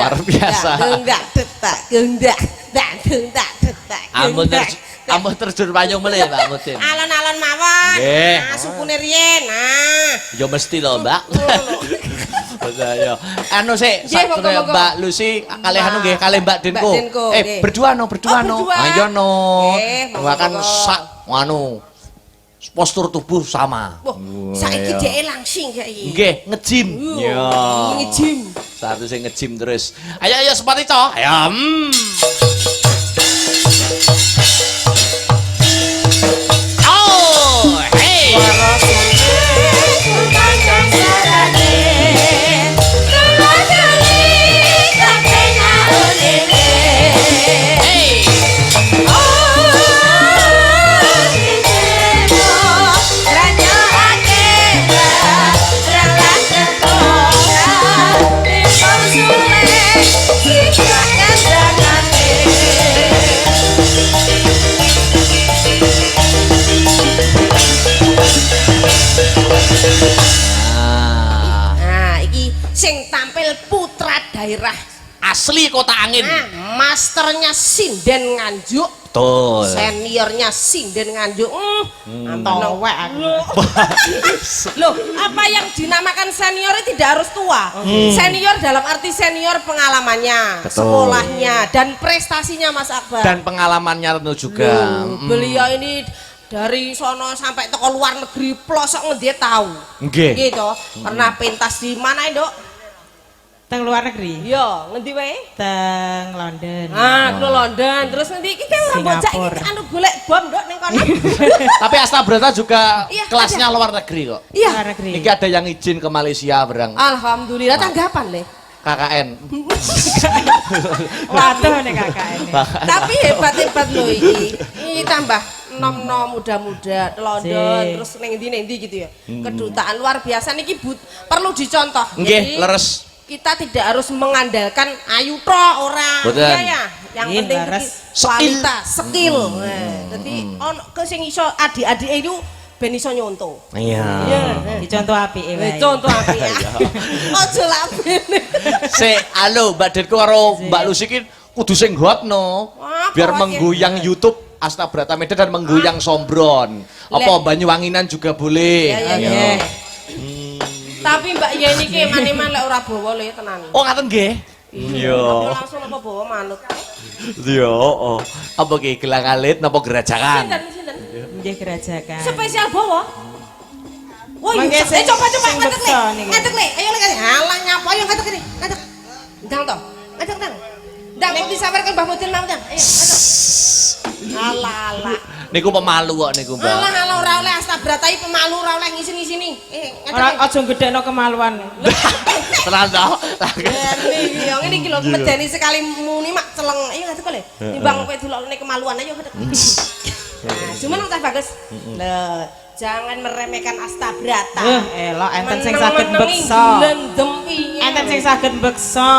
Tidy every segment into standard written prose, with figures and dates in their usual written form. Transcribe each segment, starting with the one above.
luar biasa. Ampun terjun payung melih Mbak Mutin. Alon-alon mawon. Nggih. Nah, supune riyen. Nah. Ya mesti lho, Mbak. Ya. Anu sik, Nggih, satune monggo-monggo. Mbak Lucy kalih anu nggih, kalih Mbak Denko. Mbak Denko, nggih. Berdua no, berdua no. berdua. Ayo no. Nggih, monggo-monggo. Kan sak anu postur tubuh sama. Wah, saiki dhek langsing saiki. Nggih, ngejim. Ya. Ngejim. Satu sing ngejim terus. Ayo ayo sepati to. Ayo. Oh, hey. Nah, iki sing tampil putra daerah Asli Kota Angin. Nah, masternya sinden Nganjuk, Betul. seniornya sinden Nganjuk. Towek aku. Loh, apa yang dinamakan senior tidak harus tua. Senior dalam arti senior pengalamannya, Betul. sekolahnya dan prestasinya Mas Akbar. Dan pengalamannya tentu juga. Loh, beliau ini dari sono sampai toko luar negeri pelosok ngendi tahu. Nggih. Gitu. Pernah pentas di mana, Dok? Teng luar negeri, Iya, ngendi wae? teng London. Ah, ke London. Terus nanti iki kan ora bocah iki Singapura. anu golek bom ndok ning kono. Tapi Astabrata juga Iya, kelasnya luar negeri kok. Iya. Luar negeri. Ini ada yang izin ke Malaysia bareng Alhamdulillah tanggapan le. KKN. Waduh nih kakak ini. Tapi hebat-hebat loh iki. Ini tambah nom-nom muda-muda London Sik. terus ning endi gitu ya. Kedutaan luar biasa niki perlu dicontoh. Nggih, leres. Kita tidak harus mengandalkan ayu tok ora. Boten. Iya ya. Yang Iya, penting leres. iki kualitas, skill. Dadi ono ke sing iso adik-adik itu ben iso nyontoh. Iya. Dicontoh api Contoh apik ya. Ojo labene. Se, halo Mbak Denko karo Mbak Lucy ki kudu sing hotno. Apa Biar wae? menggoyang YouTube Astabrata Medan dan menggoyang Sombron. Apa Banyuwanginan juga boleh. Ya, Iya. Tapi Mbak Yeni ki eman-eman lek ora bawa lho ya tenan. Oh, ngaten nggih. Iya. Apa langsung apa bawa manut. Iya, oh. Apa ki gelang alit napa gerajakan? Sinten? Nggih gerajakan. Spesial bawa. Wah, Mangke iya. sing- Coba sing ngadeg beksa le. niki. Ngadeg le. Ayo le. Halah nyapa ayo ngadeg ini. Ngadeg. Ndang to. Ngadeg ndang. Ndang kok disampaikan Mbah Mudin mau ndang. Ayo ngadeg. Alah. Niku pemalu kok niku, Mbak. Alah ora oleh Astabrata iki pemalu ora oleh ngisin-ngisini. Ora Ngadeg. aja gedhekno kemaluan. Tenan to. Niki yo ngene iki lho medeni sekali muni mak celeng. Ayo ngadeg le. Timbang kowe delokne kemaluan ayo ngadeg. Nah, cuman Mas Bagus. Loh, jangan meremehkan Astabrata. Elok enten sing saged beksa. Glendem piye. Enten sing saged beksa.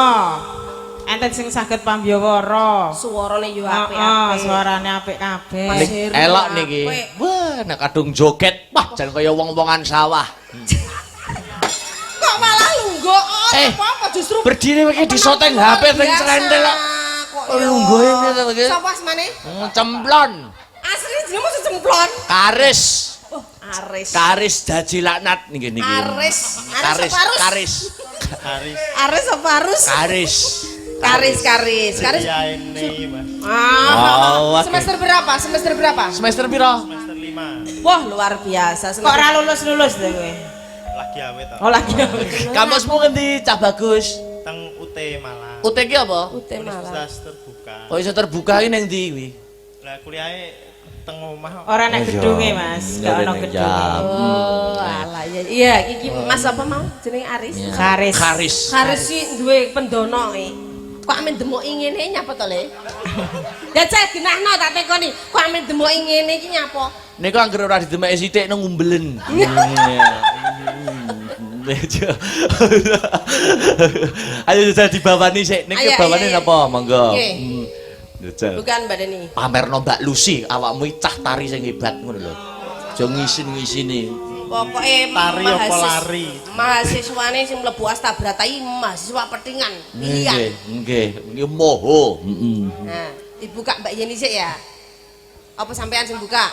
Enten sing saged pambyawara. Suarane yo Heeh, apik-apik. suarane apik kabeh. Mas Nik Heru elok apik. niki. Wah, nek kadung joget, wah jan kaya wong-wongan sawah. Kok malah lungguh? Apa justru Berdiri iki disoteng HP sing cendel kok. Lungguh ini to iki. Sapa asmane? Cemplon. Asli jenengmu semplon. Karis. Oh, Aris. Karis daji laknat niki niki. Aris. Karis. Aris apa Arus? Karis. Karis. Ya ini mas, Oh, oke. Semester berapa? Semester piro? semester 5 Wah, luar biasa. Kok ora lulus-lulus deh kowe? lagi awet tak. Oh lagi. Kampusmu ngendi Cah Bagus? Teng UT Malang. UT ki apa? Universitas terbuka. Oh iso terbuka iki ning ndi kuwi? Lah kuliahnya teng omah. Ora nek gedunge Mas, gak ono gedunge. Oh, alah ya. Iya, iki Mas apa mau? Jenenge Aris. Karis. Karis. Karis sih duwe pendono kok amen demoki ngene nyapa to le? Ya cek ginahno tak tekoni. Kok amen demoki ngene iki nyapa? Niku anggere ora didemeki sithik nang umbelen. Ayo jajal dibawani sik. Niki Ayo, bawane ayo, ayo. napa? Monggo. Nggih. Jajal. Bukan Mbak Deni. Pamerno Mbak Lucy, awakmu cah tari sing hebat ngono lho. Aja ngisin-ngisini. Pokoknya Tari apa lari? mahasiswane sing mlebu Astabrata iki mahasiswa petingan. Iya. Nggih, moho. Nah, dibuka Mbak Yeni sik ya. Apa sampean sing buka?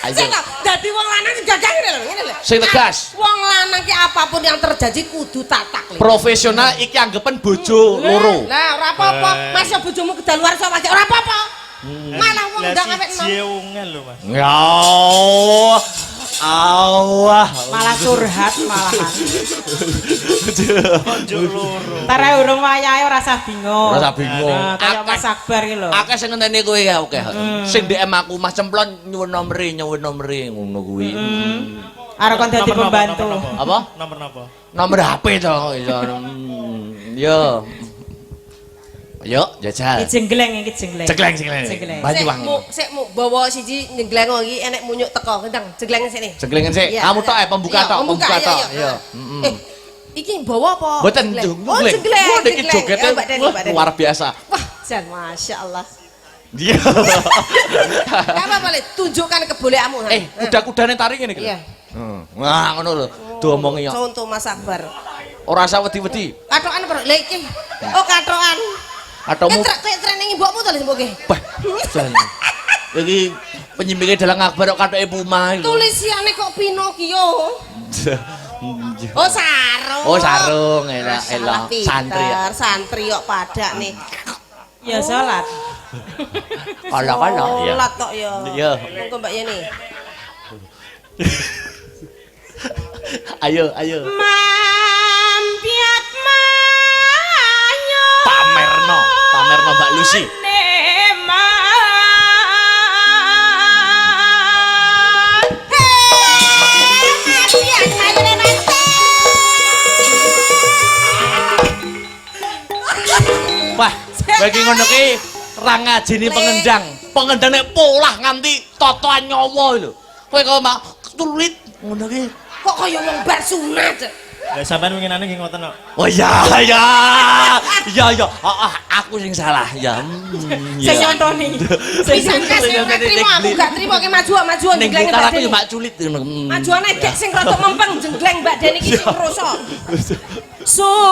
Ayo. Sik lho, dadi wong lanang sing gagah ngene lho. Sing tegas. Wong lanang ki apapun yang terjadi kudu tatak lho. Profesional iki anggapan bojo loro. Lah ora apa-apa, Mas bojomu kedaluarsa wae ora apa-apa. Malah wong ndang awake enom. Jeungan lho Mas. Ya Allah. Malah curhat malahan. Konjuk loro. Entar ae urung wayahe ora usah bingung. Ora usah bingung. Nah, kaya Mas Akbar iki lho. Akeh sing ngenteni kowe ya oke. Sing DM aku Mas Cemplon nyuwun nomere ngono kuwi. Arep kon dadi pembantu. Apa? Nomor napa? Nomor HP to iso. Yo. Ayo jajal. Iki jengleng iki jengleng. Jegleng. Banyuwangi. Sik mu bawa siji nyengleng iki enek munyuk teko kendang jengleng sini. Jenglengan sik. Iya, Kamu tok pembuka tok, pembuka tok. Iya. Iya. Iki bawa apa? Mboten Jengleng. jengleng. Oh, jengleng. Wah, niki jengleng. jogete Ya, Mbak Deni, Mbak Deni. luar biasa. Wah, jan Masya Allah. Iya. Gak apa-apa, Le. Tunjukkan kebolehanmu. Kuda-kudane tari ngene iki. Iya. Wah, ngono lho. Diomongi yo. Contoh Mas Akbar. Ora usah wedi-wedi. Katokan apa? Lha iki. Oh, katokan. Katomu Kayak training mbokmu to lho mbok iki. bah. Jan. Iki penyimpike dalang Akbar kok katoke Puma iki. Tulisiane kok Pinocchio. Oh, sarung. Oh, sarung enak Masalah elok santri. pinter, santri kok padak nih. Ya salat. Kala-kala ya. Sholat kok ya. Iya. Monggo Mbak Yeni. Ayo. Mampiat manyo. Pamerno Mbak Lucy. Wah, bagi ngono ki ra ngajeni pengendang nek polah nganti totoan nyawa lho. Kowe kok mak tulit ngono ki. Kok kaya wong bar sunat. Lah sampean winginane nggih ngoten kok. Oh iya. Aku sing salah ya. Sing nyontoni. Bisa kasih terima aku gak terima ke maju Ning jengleng gitar Mbak aku Deni. yo mak culit ngono. Majuane gek sing rada mempeng jengleng Mbak Deni iki sing kroso. Suarane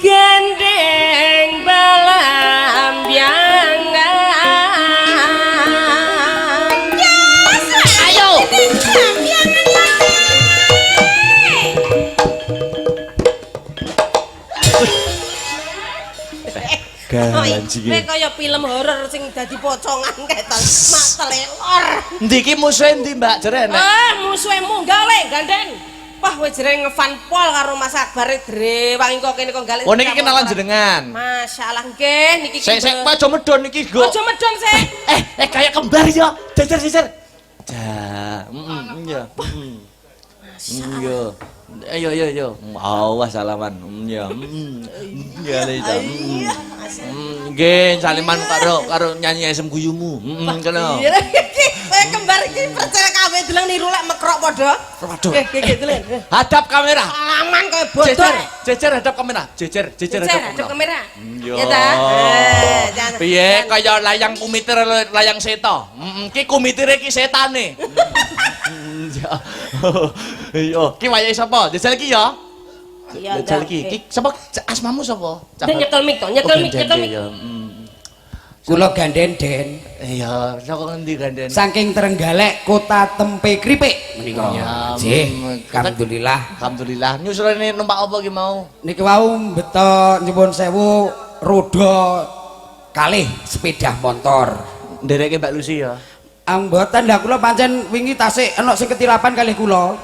gandeng balambiangan. Yes! Ayo. Kowe kaya film horor sing dadi pocongan keton. Mak telelor. Ndi ki musuhe ndi Mbak jere enek? Musuhe munggah le gandeng. Wah, kowe jere ngefan pol karo Mas Akbar Dre. Wangi kok kene kok galek. Oh niki kenalan jenengan. Masyaallah nggih niki. Sik aja medon iki, Go. Aja medon sik. Kayak kembar ya. Jejer. Ja, iya. Iya. Ayo. Awas salaman. Iya. Iya itu. Nggih, saliman karo nyanyi esem guyumu. Kena. Iya iki. Kowe kembar iki percaya kabeh deleng niru lek mekrok padha. Waduh. Nggih, deleng. Hadap kamera. Aman kowe bodoh. Jejer hadap kamera. Jejer Hadap kamera. Iya. Ya ta? Jangan. Piye kaya layang kumitir layang seta. Ki kumitire ki setane. Iya. Ki wayahe sapa? Jajal ki ya. Iya. Jajal ki. Ki sapa asmamu sapa? Nyekel mik to, nyekel mik. Kula gandhen Den. Iya, saka ngendi ganden? Saking Trenggalek Kota Tempe Kripik menika. Ya, Nggih, alhamdulillah. Alhamdulillah. Nyusulane numpak apa ki mau? Niki wau beto nyuwun sewu roda kalih sepeda motor. Ndereke Mbak Lucy ya. Mboten lah kula pancen wingi tasik ana sing ketilapan kalih kula.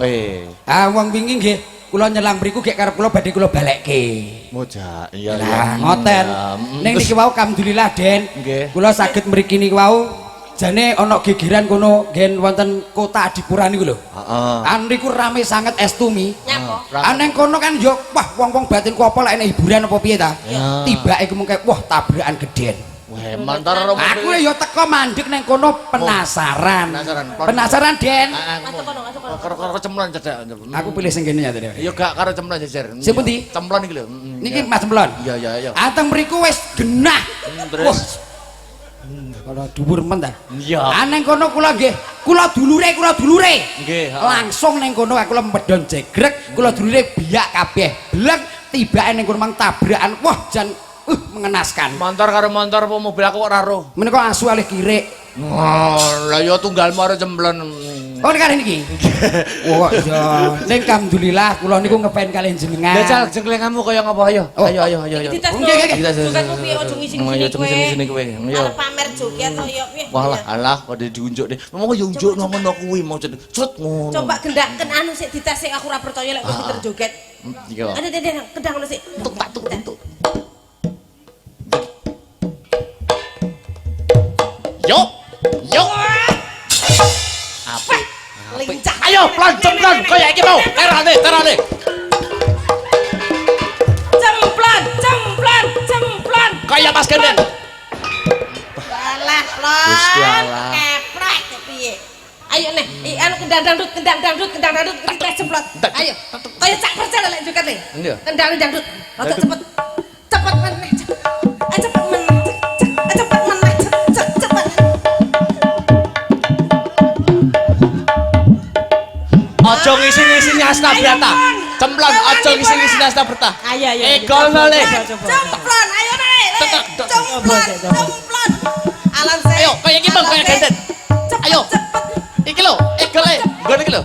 Wong wingi nggih kula nyelang mriku gek karep kula badhe kula balekke. Moja, iya. Lah ngoten. Ning niki wau alhamdulillah Den. Kula saged mriki niki wau jane ana gegeran kono ngen wonten Kota Adipura niku lho. Heeh. Niku rame sanget estumi. Nyapa? Aneng kono kan yo wah wong-wong batinku apa lek enek hiburan apa piye ta? Tibake ku mengke wah tabrakan gedhen. Wah, mantar Aku yo teko mandek neng kono penasaran. Penasaran. Penasaran Den. Masuk kono. Karo cemplon cedak. Aku pilih sing kene ya tadi. Ya gak karo cemplon jejer. Sing pundi? Cemplon iki lho. Niki Mas Cemplon. Iya. Ateng mriku wis genah. Terus Kalau dhuwur men ta. iya. Aneng kono kula nggih. Kula dulure. Nggih, Langsung ning kono kula medhon jegrek, kula dulure biak kabeh. Blek tibake ning kono mang tabrakan. Wah, jan mengenaskan. Motor karo motor apa mobil aku kok ora roh. Menika asu alih kirik. Lah ya tunggalmu karo cemplon. Oh kali niki. Oh iya. Ning alhamdulillah kula niku ngepen kalian jenengan. Lah cal jengklenganmu kaya ngapa ayo? Ayo. Dites Nggih. Joget piye aja ngisi-ngisi kowe. Arep pamer joget to ya piye? Wah alah kok diunjuk deh. Ngomong yo unjuk nang ngono kuwi mau cet ngono. Coba gendaken anu sik dites sik aku ora percaya lek kowe pinter joget. Iya. Ada kendang ngono sik. Tuk. Yo. Apa? Lincah. Ayo pelan cemplon kaya iki mau. Terane. Cemplon. Kaya Mas Genden. Alah, lon. Gusti Allah. Keprek piye? Ayo nih, anu kendang dangdut kita cemplon. Ayo. Kaya cak percaya lek joget nih. Iya. Kendang dangdut. Rada cepet. Cepet meneh. Cepet meneh. Cepet. Ojo ngisi-ngisi Astabrata. Cemplon ojo ngisi-ngisi Astabrata. Ayo. Egol le. Cemplon, ayo nih. Cemplon. Alam saya. Ayo kaya iki Bang, kaya Genden. Ayo. Iki lho, egol le. Nggon iki lho.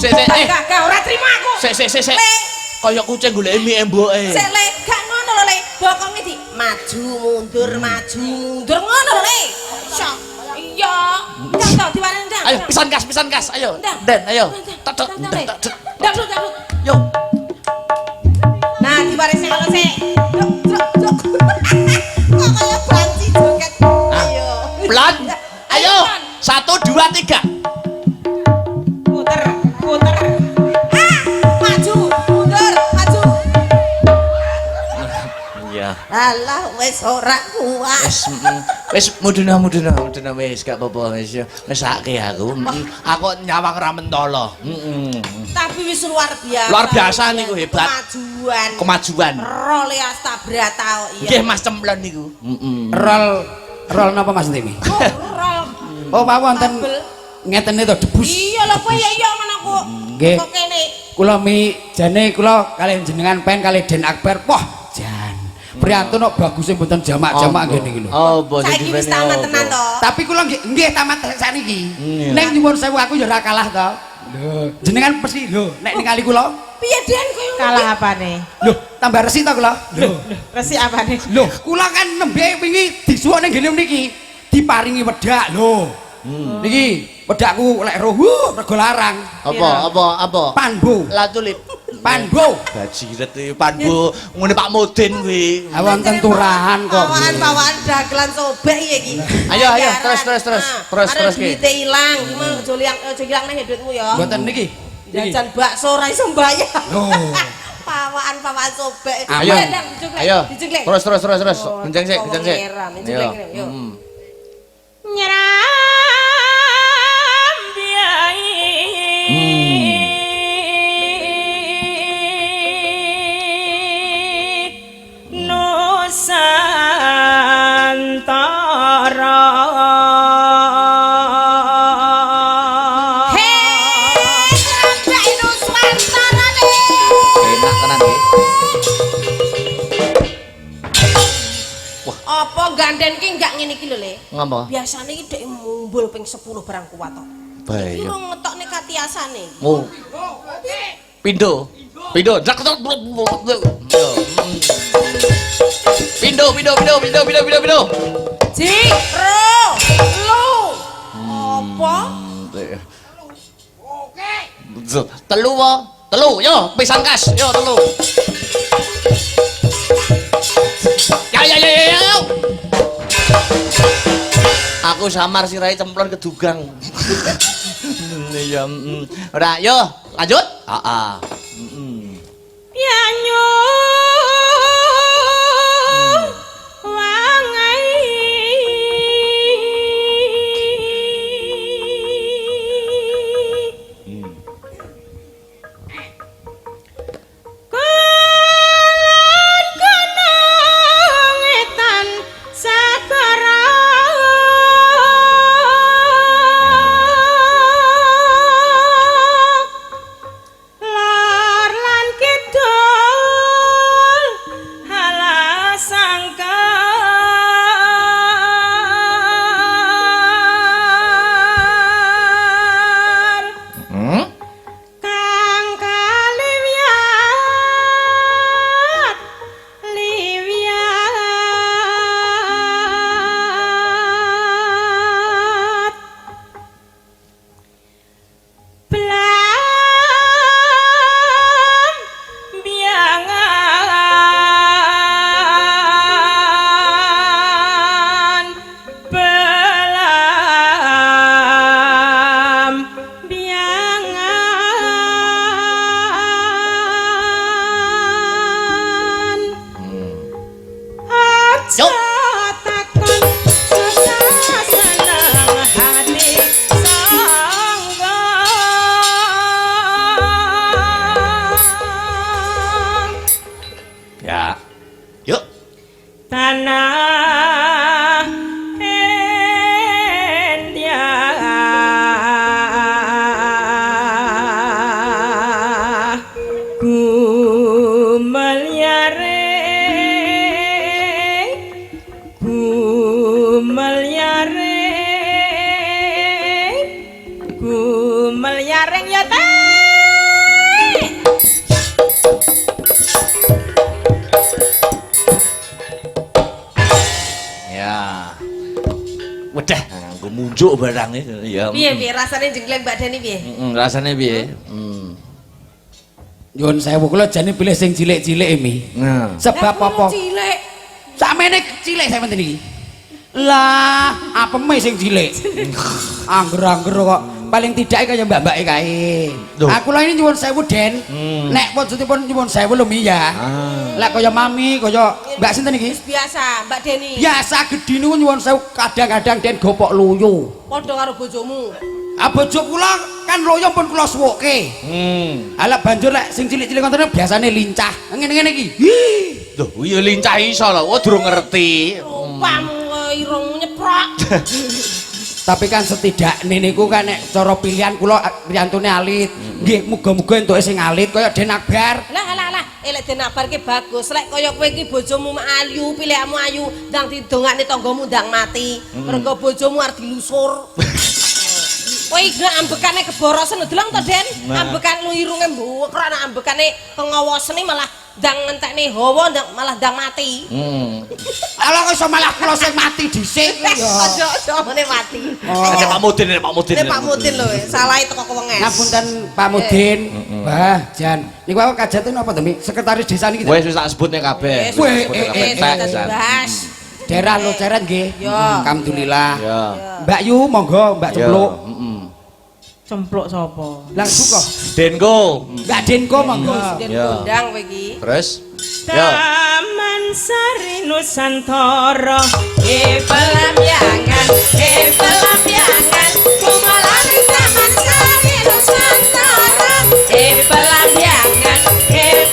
Gak ora trimo aku. Sik. Kaya kucing golek mie emboke. Sik le, gak ngono lho le. Bokonge di maju mundur ngono lho le. Sok. Iya. Ndang diwarani ndang. Ayo pisan gas. Ayo. Den, ayo. Tek. Dangdut. Yo. Nah, diwarisi kalau sik. Jok. Kok kaya banci joget. Ayo. Pelan. Ayo. 1 2 3. Puter. Maju, mundur. Iya. Alah wis ora kuat. Wis muduna wis gak apa-apa wis ngesake aku. Aku nyawang ra mentolo. Tapi wis luar biasa. Luar biasa niku hebat. Kemajuan. Role Astabrata kok iya. Nggih Mas Cemplon niku. Rol napa Mas Timi? Rol. Oh wonten ngeten to debus. Iya lho kowe ya iya ngono kok. Nggih. Kok kene. Kula jane kula kalian jenengan pen kali Den Akbar. Wah, jan. Priyantun kok bagusé mboten jamak-jamak ngene iki lho. Oh, boten Saiki wis tamat tenan to. Tapi kula nggih tamat sakniki. Ning nyuwun sewu aku ya ora kalah to. Lho, jenengan mesti lho nek ningali kula. Piye Den kowe? Kalah apane? Lho, tambah resi to kula. Lho, Resi apane? lho, kula kan nembe wingi disuwuk ning ngene mriki. Diparingi wedak lho. Niki wedakku lek roh rego larang. Apa? Panbo. La tulip. Panbo. Bajiret iki Panbo ngene Pak Mudin kuwi. Wonten turahan kok. Pawaan dagelan sobek iki. Ayo, terus ki. Duite ilang, aja ilang nang duitmu ya. Mboten niki. Jajan bakso ora iso mbayar. Loh. Pawaan sobek. Ayo. Dijengkleng. Terus. Kenceng sik. Yo. Nyeram biai. Nusantara. Enak tenan iki. Apa ganden ki enggak ngene iki lho Le? Ngapa? Biasane iki dhek mumbul ping 10 barang kuat to. Bae. Iki lu ngetokne katiasane. Oh. Pindo. Zak tok. Yo. Pindo. Ji, ro, lu. Apa? Telu wo. Yo, pisan kas. Yo, telu. Ya. Aku samar sirai cemplon kedugang. Iya, ora, yo, lanjut. Heeh. Yanyu wangai Ya. Yuk. Tanah Endiah Gumelyaring ya teh. Ya. Wedah, gue munjuk barang ya. Piye rasane jengkleng Mbak Deni piye? Rasane piye? Nyuwun sewu kula jane pilih sing cilik-cilik mi. Nah. Sebab apa? Cilik. Samene cilik sampeyan iki. Lah, apa sing cilik? Angger-angger kok. Paling tidak kaya mbak-mbake kae. Aku lah ini nyuwun sewu Den. Nek wujudipun nyuwun sewu lho Mi ya. Lek kaya mami, kaya Mbak sinten iki? Biasa, Mbak Deni. Biasa gedhi niku nyuwun sewu kadang-kadang Den gopok loyo. Padha karo bojomu. Ah bojo kula kan loyo pun kula suwoke. Ala banjur lek sing cilik-cilik ngoten biasane lincah. Ngene-ngene iki. Duh, iya lincah iso lho. Wah, durung ngerti. Rupamu irungmu nyeprok. Tapi kan setidaknya niku kan nek cara pilihan kula priyantune alit. Nggih, muga-muga entuke sing alit kaya Den Akbar. Lah, lek Den Akbar ki bagus. Lek kaya kowe iki bojomu ayu, pilihanmu ayu, ndang didongakne tanggamu ndang mati. Mergo bojomu arep dilusur. Kowe iki ambekane keborosen deleng to, Den? Ambekan lu irunge mbuwek ana ambekane pengawasane malah ndang ngentekne hawa malah ndang mati. Ala kok iso malah kula sing mati dhisik ya. Aja ngene mati. Ada Pak Mudin, Pak Mudin. Pak Mudin lho, salahe teko kewenges. Ngapunten Pak Mudin. Mbah, Jan. Niku aku kajaten apa to, Mi? Sekretaris desa niki. Wis tak sebutne kabeh. Bahas. Daerah Loceren nggih. Alhamdulillah. Ya. Mbak Yu monggo, Mbak Cempluk. Cempluk sapa? Langsung kok. Denko. Mbak Denko monggo. Den Ya. kondang kowe iki. Terus? Ya. Taman Sari Nusantara Pelampiangan, pelampiangan, kumalari Taman Sari Nusantara. Pelampiangan,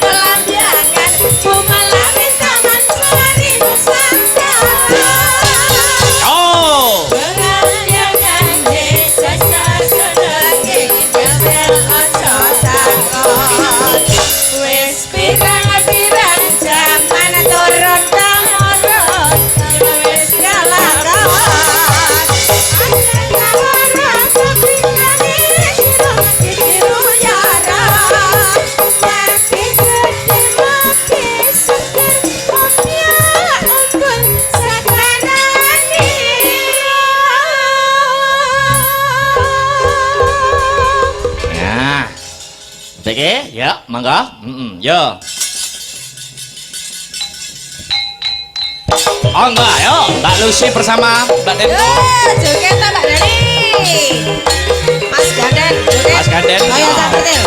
pelampiangan, kumalari Taman Sari Nusantara. Oh. Pelampiangan desa sasenenge nyamel aja takon. Wis pirang-pirang jaman turun temurun wis kalakon. Ana kepingane diru yara. Mati gedhe mati seger opya umpul sakranane. Ya. Oke, ya, mangga. Ya. Oh enggak, yo, Mbak Lucy bersama Mbak Denko. Joget ta Mbak Dani. Mas Ganden, joget. Mas Ganden. Ayo tampil.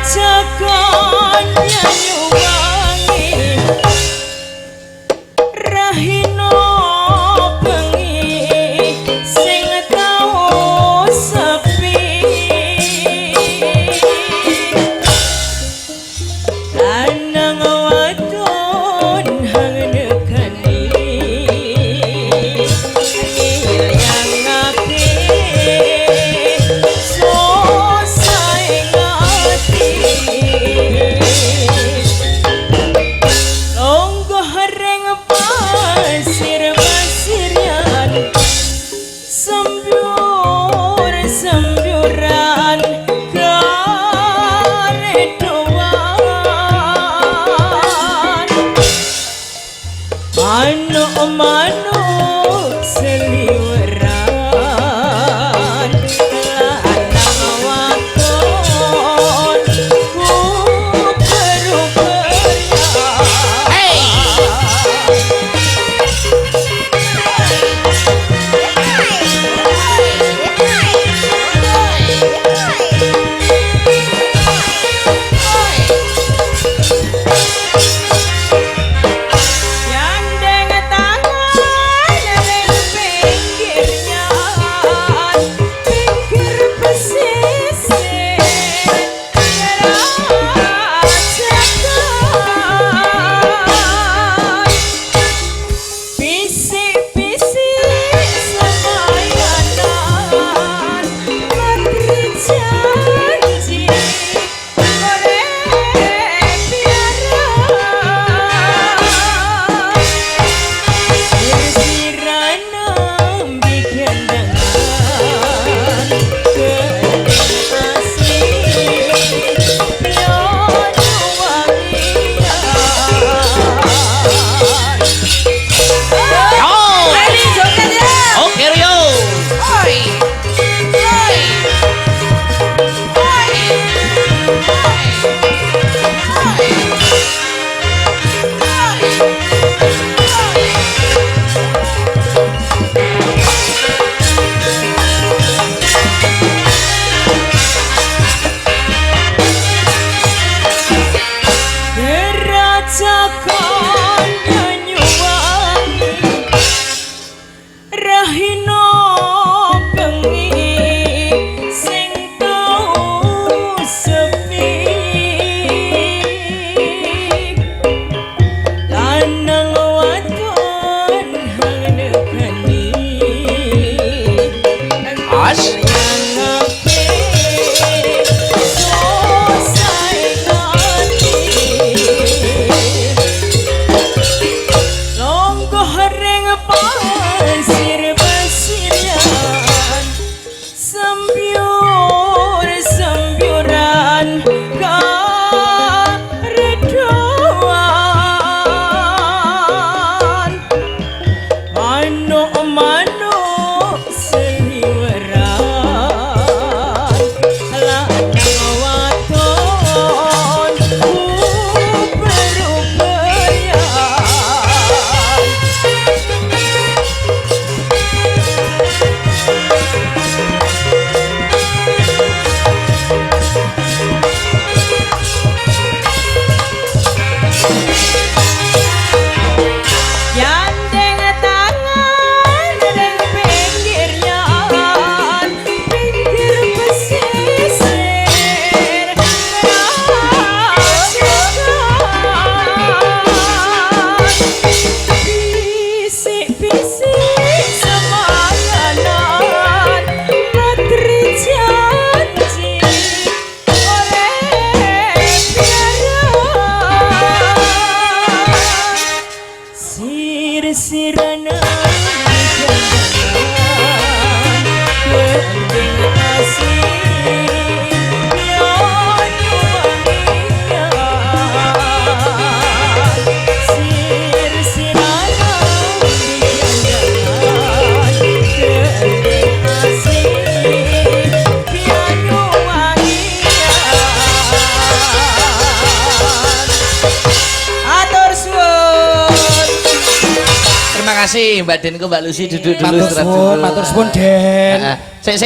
Rajakan nyanyuwangi rahina bengi sing tau sepi lanang wadon hang nekani ngilyangake susah ngati longgo hereng pasir-pasirian sembyur-sembyuran karedoan manuk-manuk seliweran lanang wadon Jagon nyuwangi rahina bengi sing tau sepi lanang wadon hang negani As. Terima kasih Mbak Den, Mbak Lucy duduk dulu Matur istirahat suwun, dulu. matur suwun Den. Sik